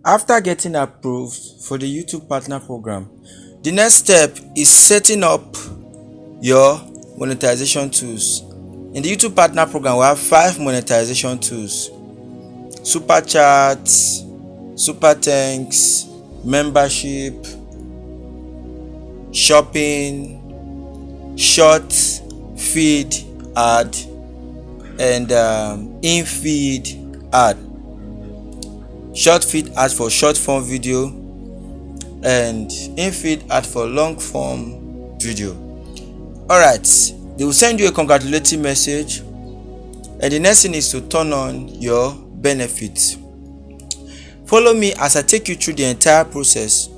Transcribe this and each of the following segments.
After getting approved for the YouTube Partner Program, the next step is setting up your monetization tools. In the YouTube Partner Program, we have 5 monetization tools: Super Chats, Super Thanks, Membership, Shopping, Short Feed Ad, and In-Feed Ad. Short feed ad for short form video and in-feed ad for long form video. Alright, they will send you a congratulatory message, and the next thing is to turn on your benefits. Follow me as I take you through the entire process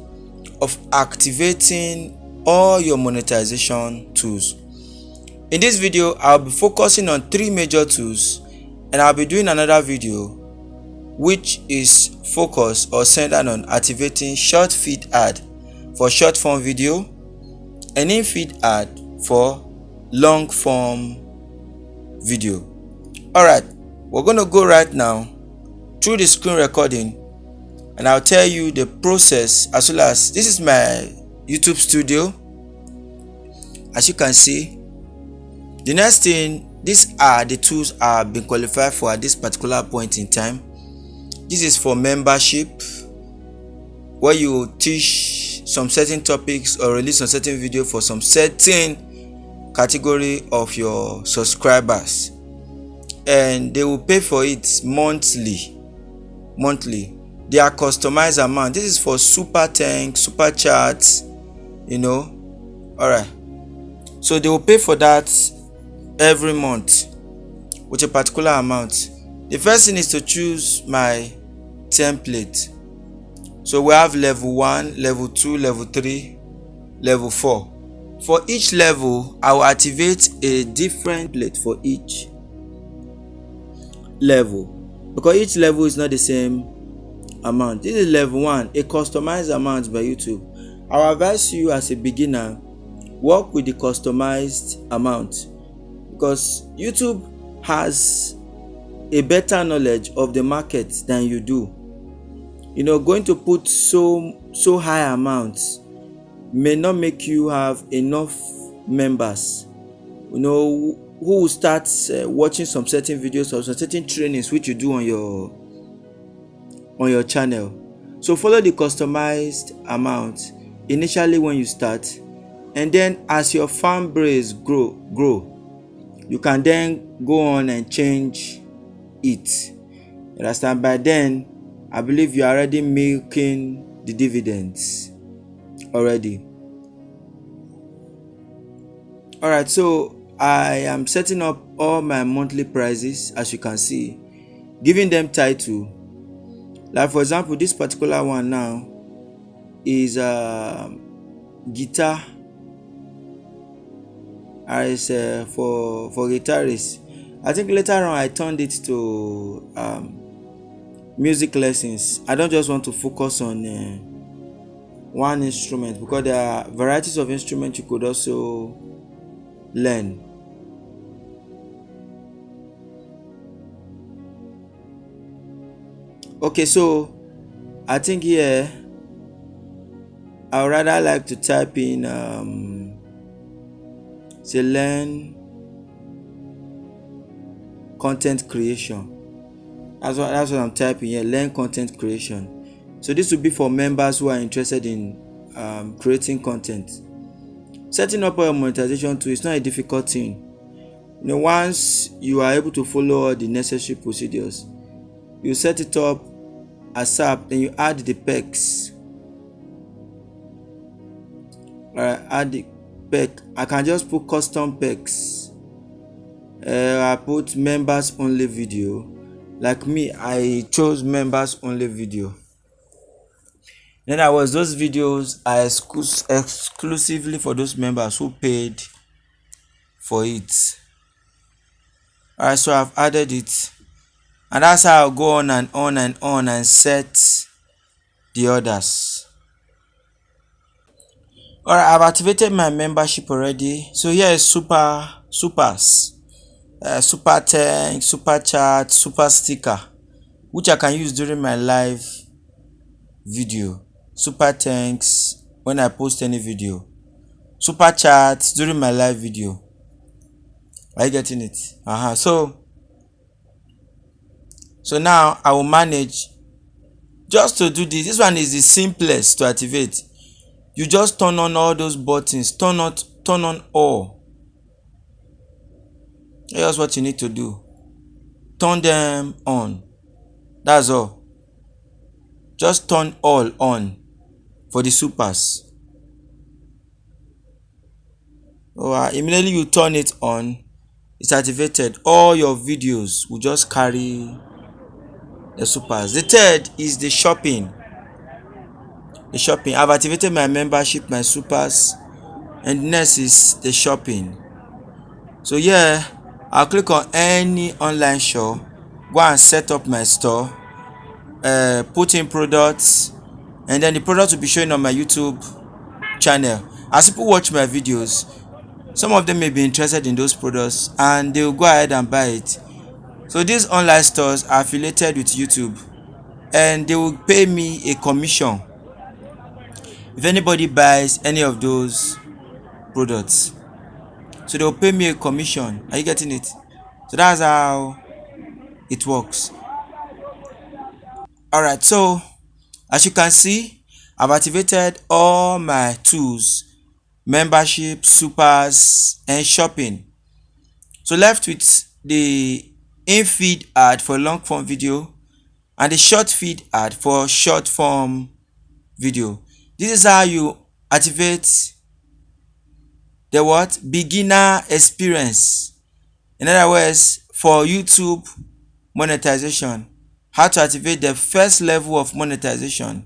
of activating all your monetization tools. In this video, I'll be focusing on 3 major tools, and I'll be doing another video which is focused or centered on activating short feed ad for short form video and in-feed ad for long form video. Alright, we're going to go right now through the screen recording, and I'll tell you the process, as well as this is my YouTube studio. As you can see, the next thing, these are the tools I've been qualified for at this particular point in time. This is for membership, where you teach some certain topics or release some certain video for some certain category of your subscribers, and they will pay for it monthly. They are customized amount. This is for Super Thanks, Super Chats, Alright, so they will pay for that every month with a particular amount. The first thing is to choose my template. So we have level 1, level 2, level 3, level 4. For each level, I will activate a different template for each level, because each level is not the same amount. This is level 1, a customized amount by YouTube. I will advise you as a beginner, work with the customized amount, because YouTube has a better knowledge of the market than you do. Going to put so high amounts may not make you have enough members who will start watching some certain videos or some certain trainings which you do on your channel. So follow the customized amount initially when you start, and then as your fan base grow, you can then go on and change it. Understand? By then, I believe you are already making the dividends already. Alright, so I am setting up all my monthly prices, as you can see, giving them title. Like for example, this particular one now is guitar. As for guitarists. I think later on I turned it to music lessons. I don't just want to focus on one instrument, because there are varieties of instruments you could also learn. Okay, so I think here I would rather like to type in say learn content creation. That's what I'm typing here, learn content creation. So this will be for members who are interested in creating content. Setting up a monetization tool is not a difficult thing. Once you are able to follow all the necessary procedures, you set it up ASAP, then you add the perks. Add the perk. I can just put custom perks. I put members only video. Like me, I chose members only video. Then those videos are exclusively for those members who paid for it. Alright, so I've added it, and that's how I'll go on and set the others. Alright, I've activated my membership already. So here is supers. Super Thanks, Super Chat, Super Sticker, which I can use during my live video, super thanks when I post any video, super chats during my live video. Are you getting it? So now I will manage. Just to do this one is the simplest to activate. You just turn on all those buttons, turn on all. Here's what you need to do. Turn them on. That's all. Just turn all on for the supers. Immediately you turn it on, it's activated. All your videos will just carry the supers. The third is the shopping. I've activated my membership, my supers, and next is the shopping. So yeah, I'll click on any online shop, go and set up my store, put in products, and then the products will be showing on my YouTube channel. As people watch my videos, some of them may be interested in those products and they will go ahead and buy it. So these online stores are affiliated with YouTube and they will pay me a commission if anybody buys any of those products. So they will pay me a commission. Are you getting it? So that's how it works. Alright, so as you can see, I've activated all my tools: membership, supers, and shopping. So left with the in-feed ad for long form video and the short feed ad for short form video. This is how you activate the beginner experience. In other words, for YouTube monetization, how to activate the first level of monetization.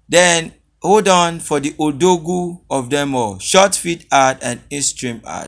Then hold on for the odogu of them all: short feed ad and in-stream ad.